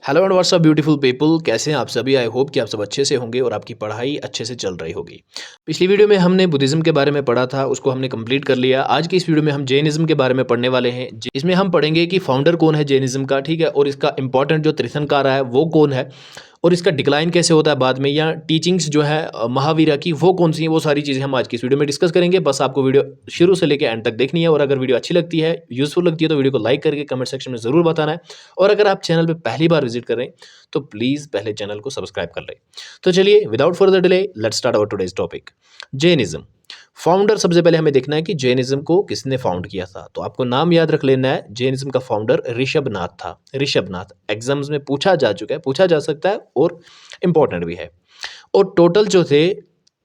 Hello and what's up beautiful people, कैसे हैं आप सभी। आई होप कि आप सब अच्छे से होंगे और आपकी पढ़ाई अच्छे से चल रही होगी। पिछली वीडियो में हमने बुद्धिज़्म के बारे में पढ़ा था, उसको हमने कंप्लीट कर लिया। आज की इस वीडियो में हम जैनिज़्म के बारे में पढ़ने वाले हैं। इसमें हम पढ़ेंगे कि फाउंडर कौन है जैनिज़्म का, ठीक है, और इसका इंपॉर्टेंट जो तीर्थंकर है वो कौन है, और इसका डिक्लाइन कैसे होता है बाद में, या टीचिंग्स जो है महावीरा की वो कौन सी हैं, वो सारी चीज़ें हम आज की इस वीडियो में डिस्कस करेंगे। बस आपको वीडियो शुरू से लेकर एंड तक देखनी है, और अगर वीडियो अच्छी लगती है, यूज़फुल लगती है, तो वीडियो को लाइक करके कमेंट सेक्शन में ज़रूर बताना है। और अगर आप चैनल पे पहली बार विजिट कर रहे हैं तो प्लीज़ पहले चैनल को सब्सक्राइब कर लें। तो चलिए without further delay let's start our today's topic. Jainism founder, सबसे पहले हमें देखना है कि जैनिज्म को किसने फाउंड किया था। तो आपको नाम याद रख लेना है। जैनिज्म का फाउंडर ऋषभनाथ था। ऋषभनाथ एग्जाम्स में पूछा जा चुका है, पूछा जा सकता है और इम्पोर्टेंट भी है। और टोटल जो थे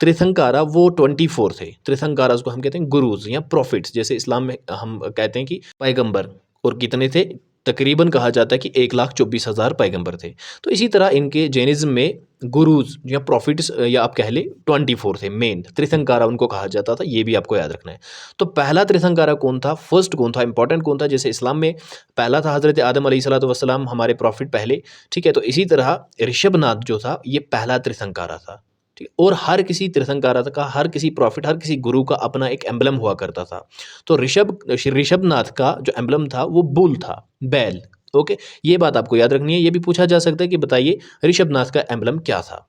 तीर्थंकारा वो 24 थे। तीर्थंकारा को हम कहते हैं गुरुज या प्रॉफिट्स, जैसे इस्लाम में हम कहते हैं कि पैगंबर। और कितने थे, तकरीबन कहा जाता है कि 1,24,000 पैगंबर थे। तो इसी तरह इनके जैनिज्म में गुरुज या प्रॉफिट्स या आप कह ले 24 थे। मेन तीर्थंकारा उनको कहा जाता था, ये भी आपको याद रखना है। तो पहला तीर्थंकारा कौन था, फर्स्ट कौन था, इंपॉर्टेंट कौन था। जैसे इस्लाम में पहला था हज़रत आदम अलैहिस्सलातु वस्सलाम, हमारे प्रॉफिट पहले, ठीक है। तो इसी तरह ऋषभनाथ जो था ये पहला तीर्थंकारा था, ठीक। और हर किसी तीर्थंकारा का, हर किसी प्रॉफिट, हर किसी गुरु का अपना एक एम्बलम हुआ करता था। तो ऋषभनाथ का जो एम्बलम था वो बुल था, बैल। ओके, ये बात आपको याद रखनी है। ये भी पूछा जा सकता है कि बताइए ऋषभनाथ का एम्बलम क्या था।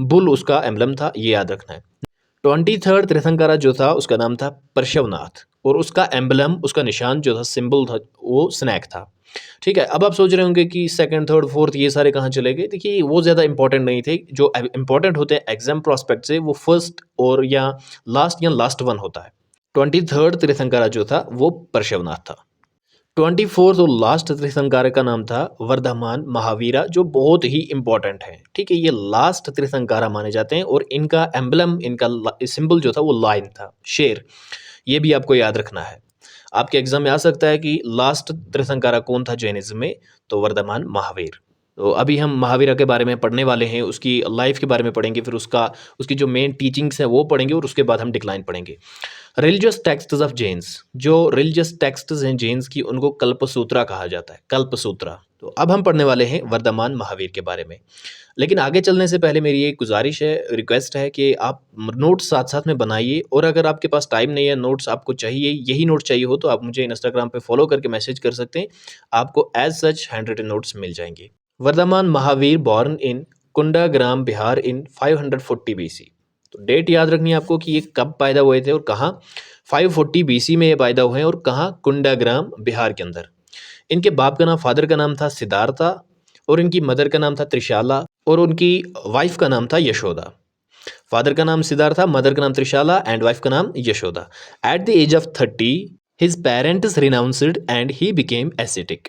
बुल उसका एम्बलम था, ये याद रखना है। 23rd तीर्थंकरा जो था उसका नाम था पार्श्वनाथ, और उसका एम्बलम, उसका निशान जो था, सिंबल था, वो स्नैक था, ठीक है। अब आप सोच रहे होंगे कि सेकंड, थर्ड, फोर्थ ये सारे कहाँ चले गए। देखिए वो ज़्यादा इंपॉर्टेंट नहीं थे। जो इंपॉर्टेंट होते हैं एग्जाम प्रोस्पेक्ट से, वो फर्स्ट और या लास्ट वन होता है। 23rd तीर्थंकरा जो था वो पार्श्वनाथ था। 24th और लास्ट तीर्थंकर का नाम था वर्धमान महावीरा, जो बहुत ही इंपॉर्टेंट है, ठीक है। ये लास्ट तीर्थंकारा माने जाते हैं, और इनका एम्बलम, इनका सिंबल जो था वो लाइन था, शेर। ये भी आपको याद रखना है। आपके एग्जाम में आ सकता है कि लास्ट तीर्थंकारा कौन था जैनिज्म में, तो वर्धमान महावीर। तो अभी हम महावीरा के बारे में पढ़ने वाले हैं, उसकी लाइफ के बारे में पढ़ेंगे, फिर उसकी जो मेन टीचिंग्स हैं वो पढ़ेंगे, और उसके बाद हम डिक्लाइन पढ़ेंगे। रिलीजियस टेक्स्ट्स ऑफ जैन्स, जो रिलीजियस टेक्स्ट्स हैं जैन्स की, उनको कल्पसूत्रा कहा जाता है, कल्पसूत्रा। तो अब हम पढ़ने वाले हैं वर्धमान महावीर के बारे में। लेकिन आगे चलने से पहले मेरी एक गुजारिश है, रिक्वेस्ट है कि आप नोट्स साथ साथ में बनाइए। और अगर आपके पास टाइम नहीं है, नोट्स आपको चाहिए, यही नोट्स चाहिए हो, तो आप मुझे इंस्टाग्राम पे फॉलो करके मैसेज कर सकते हैं। आपको as such handwritten notes मिल जाएंगे। Vardhaman Mahavir born in Kundagram Bihar in 540 BC। तो डेट याद रखनी है आपको कि ये कब पैदा हुए थे और कहाँ। 540 BC में ये पैदा हुए हैं, और कहाँ, कुंडाग्राम बिहार के अंदर। इनके बाप का नाम, फादर का नाम था सिद्धार्था, और इनकी मदर का नाम था त्रिशाला, और उनकी वाइफ का नाम था यशोदा। फादर का नाम सिद्धार्था, मदर का नाम त्रिशाला, एंड वाइफ का नाम Yashoda. At the age of 30 his parents renounced and he became ascetic.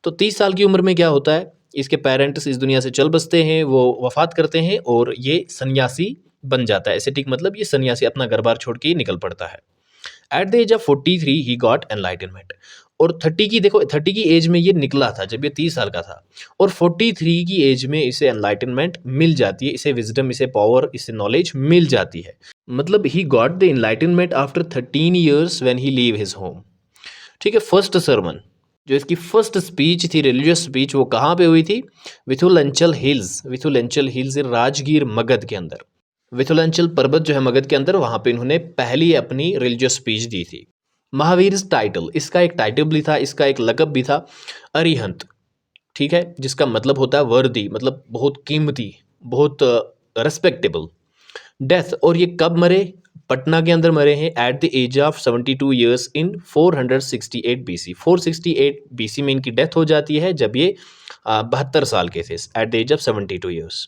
तो 30 साल की उम्र में क्या होता है, इसके पेरेंट्स इस दुनिया से चल बसते हैं, वो वफात करते हैं, और ये सन्यासी बन जाता है। एसेटिक मतलब ये सन्यासी, अपना घर बार छोड़ के निकल पड़ता है। At the age of 43 he got enlightenment. और 30 की, देखो 30 की एज में ये निकला था जब ये 30 साल का था, और 43 की एज में इसे एनलाइटनमेंट मिल जाती है, इसे विजडम, इसे पावर, इसे नॉलेज मिल जाती है। मतलब he got the enlightenment after 13 years when he leave his home, ठीक है। फर्स्ट सरमन, जो इसकी फर्स्ट स्पीच थी, रिलीजियस स्पीच, वो कहाँ पे हुई थी, विथुलंचल हिल्स। विथुलंचल हिल्स राजगीर मगध के अंदर, विथुलंचल पर्वत जो है मगध के अंदर, वहाँ पे इन्होंने पहली अपनी रिलीजियस स्पीच दी थी। महावीर टाइटल, इसका एक टाइटल भी था, इसका एक लक़ब भी था, अरिहंत, ठीक है, जिसका मतलब होता है वर्दी, मतलब बहुत कीमती, बहुत रेस्पेक्टेबल। डेथ, और ये कब मरे, पटना के अंदर मरे हैं at the age of 72 years in 468 BC। 468 BC में इनकी डेथ हो जाती है, जब ये 72 साल के थे, at the age of 72 years.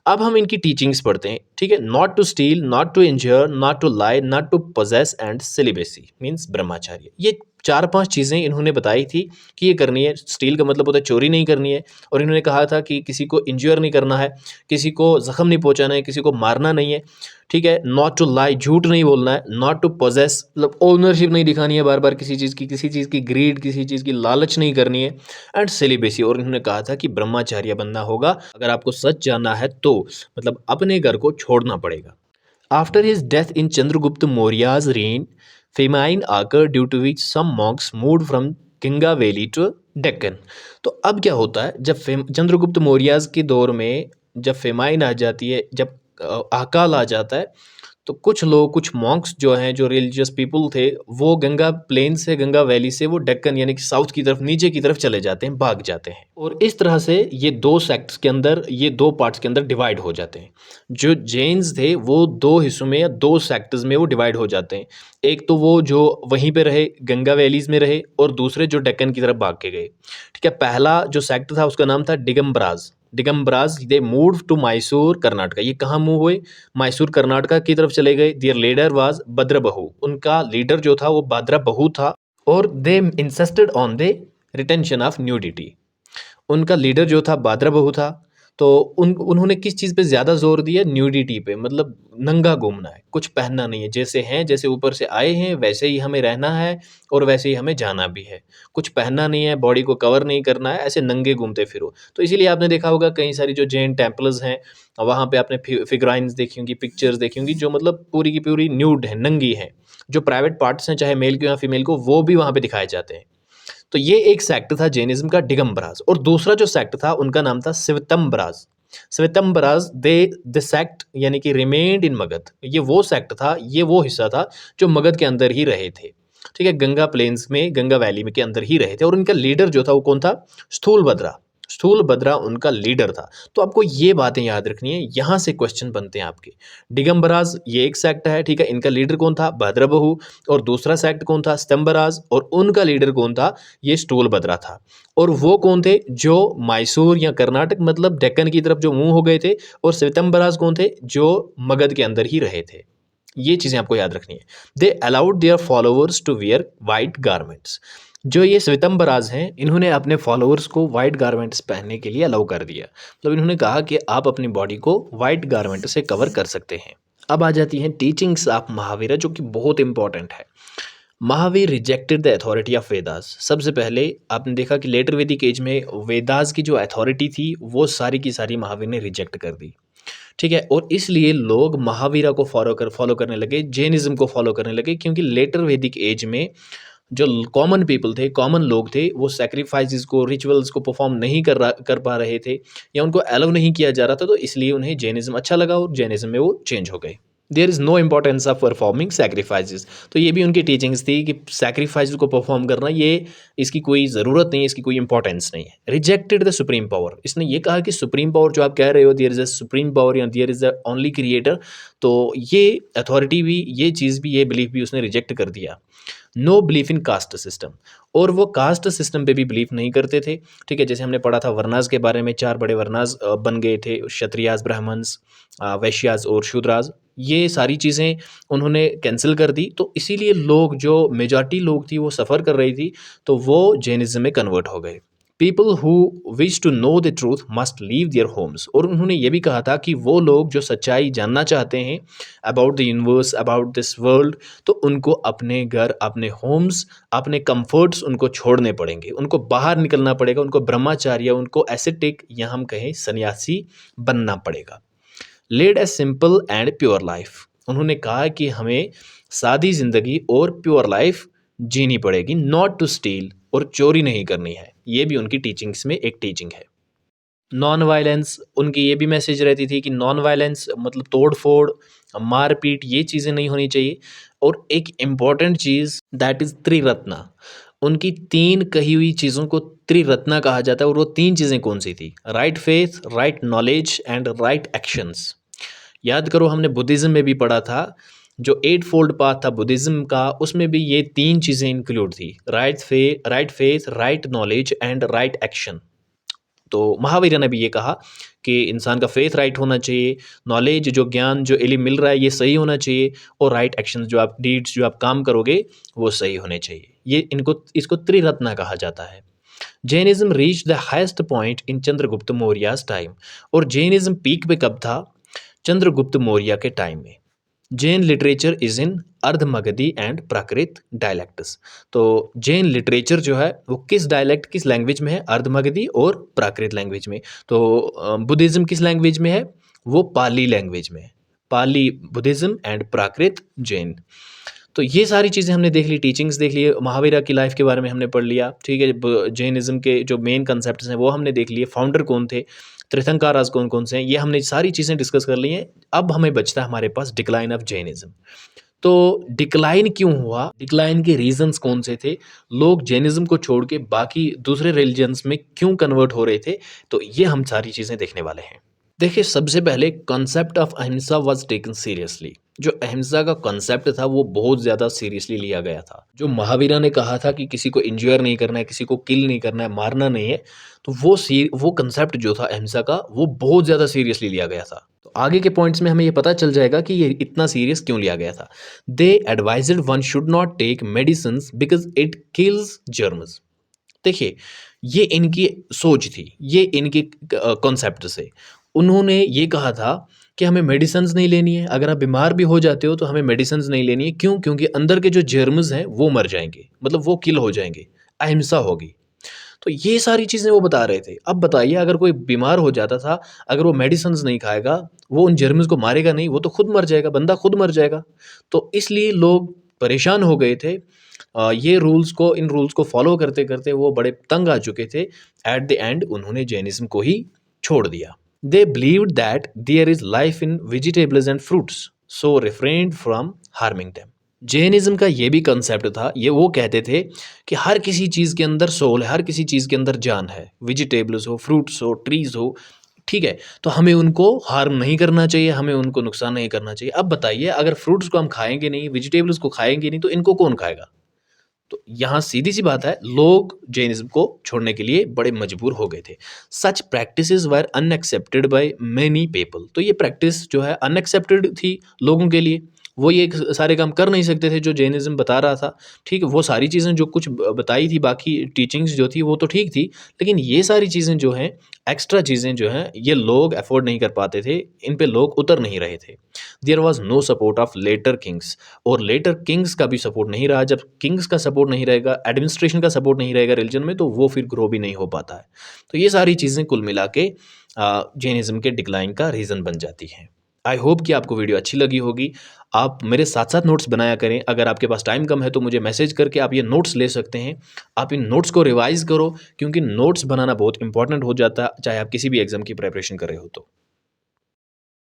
अब हम इनकी टीचिंग्स पढ़ते हैं, ठीक है। Not to steal, not to injure, not to lie, not to possess, and celibacy means brahmacharya. ये 4-5 चीज़ें इन्होंने बताई थी कि ये करनी है। स्टील का मतलब होता है चोरी नहीं करनी है, और इन्होंने कहा था कि किसी को इंज्योर नहीं करना है, किसी को ज़ख्म नहीं पहुंचाना है, किसी को मारना नहीं है, ठीक है। नॉट टू लाई, झूठ नहीं बोलना है। नॉट टू पोजेस, मतलब ओनरशिप नहीं दिखानी है बार बार किसी चीज़ की, किसी चीज़ की ग्रीड, किसी चीज़ की लालच नहीं करनी है। एंड सेलिबेसी, और इन्होंने कहा था कि ब्रह्मचार्य बनना होगा अगर आपको सच जानना है तो, मतलब अपने घर को छोड़ना पड़ेगा। After his death in Chandragupta Maurya's reign, famine आकर due to which some monks moved from Ganga valley to Deccan. तो अब क्या होता है, जब चंद्रगुप्त मौर्य के दौर में जब फेमाइन आ जाती है, जब अकाल आ जाता है, तो कुछ लोग, कुछ मॉन्क्स जो हैं, जो रिलीजियस पीपल थे, वो गंगा प्लेन से, गंगा वैली से वो डेक्कन यानी कि साउथ की तरफ, नीचे की तरफ चले जाते हैं, भाग जाते हैं। और इस तरह से ये दो सेक्ट्स के अंदर, ये दो पार्ट्स के अंदर डिवाइड हो जाते हैं। जो जैन्स थे वो दो हिस्सों में या दो सेक्टर्स में वो डिवाइड हो जाते हैं। एक तो वो जो वहीं पे रहे, गंगा वैलीज में रहे, और दूसरे जो डेक्कन की तरफ भाग के गए। ठीक है, पहला जो सेक्टर था उसका नाम था Digambaraj. Digambaraj they move to Mysore Karnataka. ये कहाँ मूव हुए? मैसूर कर्नाटका की तरफ चले गए। Their leader was Bhadrabahu. उनका लीडर जो था वो भद्रबहू था। और they insisted on the retention of nudity. उनका लीडर जो था भद्रबहू था। तो उन्होंने किस चीज़ पे ज़्यादा जोर दिया? न्यूडिटी पे, मतलब नंगा घूमना है, कुछ पहनना नहीं है, जैसे हैं, जैसे ऊपर से आए हैं वैसे ही हमें रहना है और वैसे ही हमें जाना भी है। कुछ पहनना नहीं है, बॉडी को कवर नहीं करना है, ऐसे नंगे घूमते फिरो। तो इसीलिए आपने देखा होगा कई सारी जो जैन टेम्पल्स हैं, वहाँ पे आपने फिगराइंस देखी होंगी, पिक्चर्स देखी होंगी, जो मतलब पूरी की पूरी न्यूड है, नंगी है। जो प्राइवेट पार्ट्स हैं, चाहे मेल को या फीमेल को, वो भी वहाँ पे दिखाए जाते हैं। तो ये एक सेक्ट था जैनिज्म का, दिगंबराज। और दूसरा जो सेक्ट था उनका नाम था श्वेतंबराज। श्वेतंबराज दे द सेक्ट यानी कि रिमेन्ड इन मगध। ये वो सेक्ट था, ये वो हिस्सा था जो मगध के अंदर ही रहे थे। ठीक है, गंगा प्लेन्स में, गंगा वैली में के अंदर ही रहे थे। और उनका लीडर जो था वो कौन था? स्थूलभद्रा। स्थूलभद्रा उनका लीडर था। तो आपको ये बातें याद रखनी है, यहाँ से क्वेश्चन बनते हैं आपके। दिगंबराज ये एक सेक्ट है, ठीक है, इनका लीडर कौन था? भद्रबहू। और दूसरा सेक्ट कौन था? स्तंभराज। और उनका लीडर कौन था? ये स्थूलभद्रा था। और वो कौन थे? जो मैसूर या कर्नाटक मतलब डेक्कन की तरफ जो मूव हो गए थे। और श्वेतंबराज कौन थे? जो मगध के अंदर ही रहे थे। ये चीज़ें आपको याद रखनी है। They allowed their followers to wear white garments. जो ये श्वेतंबराज हैं, इन्होंने अपने फॉलोअर्स को वाइट गारमेंट्स पहनने के लिए अलाउ कर दिया। मतलब इन्होंने कहा कि आप अपनी बॉडी को वाइट गारमेंट से कवर कर सकते हैं। अब आ जाती हैं टीचिंग्स ऑफ महावीर, जो कि बहुत इंपॉर्टेंट है। Mahavir rejected the authority of Vedas. सबसे पहले आपने देखा कि लेटर वैदिक एज में वेदास की जो अथॉरिटी थी वो सारी की सारी महावीर ने रिजेक्ट कर दी। ठीक है, और इसलिए लोग महावीरा को फॉलो करने लगे, जैनिज्म को फॉलो करने लगे, क्योंकि लेटर वैदिक एज में जो कॉमन पीपल थे, कॉमन लोग थे, वो सैक्रिफाइसेस को, रिचुअल्स को परफॉर्म नहीं कर पा रहे थे, या उनको अलाउ नहीं किया जा रहा था। तो इसलिए उन्हें जैनिज्म अच्छा लगा और जैनिज्म में वो चेंज हो गए। There is no importance of performing sacrifices. तो ये भी उनकी टीचिंग्स थी कि सैक्रिफाइस को परफॉर्म करना, ये इसकी कोई ज़रूरत नहीं है, इसकी कोई इंपॉर्टेंस नहीं है। Rejected the supreme power. इसने ये कहा कि सुप्रीम पावर जो आप कह रहे हो, there is a supreme power या there is a only creator, तो ये अथॉरिटी भी, ये चीज़ भी, ये बिलीफ भी उसने रिजेक्ट कर दिया। No belief in caste system. और वो कास्ट सिस्टम पे भी बिलीफ नहीं करते थे। ठीक है, जैसे हमने पढ़ा था वर्णास के बारे में, 4 बड़े वर्णास बन गए थे, क्षत्रियास, ब्राह्मण्स, वैश्यास और शूद्रास। ये सारी चीज़ें उन्होंने कैंसिल कर दी। तो इसीलिए लोग, जो मेजॉरिटी लोग थी वो सफ़र कर रही थी, तो वो जैनिज्म में कन्वर्ट हो गए। People who wish to know the truth must leave their homes. और उन्होंने ये भी कहा था कि वो लोग जो सच्चाई जानना चाहते हैं about the universe, about this world, तो उनको अपने घर, अपने होम्स, अपने कंफर्ट्स उनको छोड़ने पड़ेंगे, उनको बाहर निकलना पड़ेगा, उनको ब्रह्मचार्य, उनको एसेटिक या हम कहें सन्यासी बनना पड़ेगा। Lead a simple and pure life. उन्होंने कहा कि हमें सादी ज़िंदगी और प्योर लाइफ जीनी पड़ेगी। नॉट टू स्टील, और चोरी नहीं करनी है। ये भी उनकी टीचिंग्स में एक टीचिंग है। नॉन वायलेंस, उनकी ये भी मैसेज रहती थी कि नॉन वायलेंस मतलब तोड़ फोड़, मारपीट, ये चीज़ें नहीं होनी चाहिए। और एक important cheese, that is Triratna. उनकी 3 कही हुई चीज़ों को त्रिरत्ना कहा जाता है। और वो 3 चीज़ें कौन सी थी? Right faith, right knowledge and right actions. याद करो, हमने बुद्धिज़्म में भी पढ़ा था, जो 8 फोल्ड पाथ था बुद्धिज़्म का, उसमें भी ये 3 चीज़ें इंक्लूड थी, right faith, right knowledge and right action. तो महावीर ने भी ये कहा कि इंसान का फेथ राइट होना चाहिए, नॉलेज, जो ज्ञान, जो इल्म मिल रहा है, ये सही होना चाहिए, और राइट एक्शन, जो आप डीड्स, जो आप काम करोगे, वो सही होने चाहिए। ये इसको त्रिरत्ना कहा जाता है। Jainism reach the highest point in Chandragupta Maurya's time. और जैनिज्म पीक पे कब था? चंद्रगुप्त मौर्य के टाइम में। Jain literature is in Ardhamagadhi and Prakrit dialects. तो जैन लिटरेचर जो है वो किस डायलैक्ट, किस लैंग्वेज में है? अर्धमगधी और प्राकृत लैंग्वेज में। तो बुद्धिज़्म किस लैंग्वेज में है? वो पाली लैंग्वेज में है। पाली बुद्धिज़्म एंड प्राकृत जैन। तो ये सारी चीज़ें हमने देख ली, टीचिंग्स देख लिए, महावीरा की लाइफ के बारे में हमने पढ़ लिया, ठीक है। जैनिज़्म के जो मेन कंसेप्ट्स हैं वो हमने देख लिए, फाउंडर कौन थे, तीर्थंकरास कौन कौन से हैं, ये हमने सारी चीज़ें डिस्कस कर ली हैं। अब हमें बचता है हमारे पास डिक्लाइन ऑफ जैनिज़्म। तो डिक्लाइन क्यों हुआ, डिक्लाइन के रीजंस कौन से थे, लोग जैनिज्म को छोड़ के बाकी दूसरे रिलीजन्स में क्यों कन्वर्ट हो रहे थे, तो ये हम सारी चीज़ें देखने वाले हैं। देखिए, सबसे पहले कॉन्सेप्ट ऑफ अहिंसा वाज टेकन सीरियसली। जो अहिंसा का कॉन्सेप्ट था वो बहुत ज़्यादा सीरियसली लिया गया था। जो महावीरा ने कहा था कि किसी को इंज्योर नहीं करना है, किसी को किल नहीं करना है, मारना नहीं है, तो वो कॉन्सेप्ट जो था अहिंसा का वो बहुत ज़्यादा सीरियसली लिया गया था। तो आगे के पॉइंट्स में हमें ये पता चल जाएगा कि ये इतना सीरियस क्यों लिया गया था। They advised one should not take medicines because it kills germs. देखिए, ये इनकी सोच थी, ये इनके कॉन्सेप्ट से उन्होंने ये कहा था कि हमें मेडिसिन्स नहीं लेनी है, अगर आप बीमार भी हो जाते हो तो हमें मेडिसिन्स नहीं लेनी है। क्यों? क्योंकि अंदर के जो जर्म्स हैं वो मर जाएंगे, मतलब वो किल हो जाएंगे, अहिंसा होगी। तो ये सारी चीज़ें वो बता रहे थे। अब बताइए, अगर कोई बीमार हो जाता था, अगर वो मेडिसिन्स नहीं खाएगा, वो उन जर्म्स को मारेगा नहीं, वो तो खुद मर जाएगा, बंदा खुद मर जाएगा। तो इसलिए लोग परेशान हो गए थे। इन रूल्स को फॉलो करते करते वो बड़े तंग आ चुके थे। एट द एंड उन्होंने जैनिज्म को ही छोड़ दिया। They believed that there is life in vegetables and fruits, so refrained from harming them. Jainism का ये भी कंसेप्ट था, ये वो कहते थे कि हर किसी चीज़ के अंदर सोल है, हर किसी चीज़ के अंदर जान है, वेजिटेबल्स हो, फ्रूट्स हो, ट्रीज हो, ठीक है। तो हमें उनको हार्म नहीं करना चाहिए, हमें उनको नुकसान नहीं करना चाहिए। अब बताइए, अगर फ्रूट्स को हम खाएंगे नहीं, वेजिटेबल्स को खाएंगे नहीं, तो इनको कौन खाएगा? तो यहाँ सीधी सी बात है, लोग जैनिज्म को छोड़ने के लिए बड़े मजबूर हो गए थे। Such practices were unaccepted by many people. तो ये प्रैक्टिस जो है अनएक्सेप्टेड थी लोगों के लिए, वो ये सारे काम कर नहीं सकते थे जो जैनिज्म बता रहा था, ठीक है। वो सारी चीज़ें जो कुछ बताई थी, बाकी टीचिंग्स जो थी वो तो ठीक थी, लेकिन ये सारी चीज़ें जो हैं, एक्स्ट्रा चीज़ें जो हैं, ये लोग अफोर्ड नहीं कर पाते थे, इन पे लोग उतर नहीं रहे थे। There was no support of later kings, और लेटर किंग्स का भी सपोर्ट नहीं रहा। जब किंग्स का सपोर्ट नहीं रहेगा, एडमिनिस्ट्रेशन का सपोर्ट नहीं रहेगा रिलीजन में, तो वो फिर ग्रो भी नहीं हो पाता है। तो ये सारी चीज़ें कुल मिला के जैनिज्म के डिक्लाइन का रीज़न बन जाती हैं। आई होप कि आपको वीडियो अच्छी लगी होगी। आप मेरे साथ साथ नोट्स बनाया करें। अगर आपके पास टाइम कम है तो मुझे मैसेज करके आप ये नोट्स ले सकते हैं। आप इन नोट्स को रिवाइज़ करो, क्योंकि नोट्स बनाना बहुत इंपॉर्टेंट हो जाता है, चाहे आप किसी भी एग्ज़ाम की प्रिपरेशन कर रहे हो तो।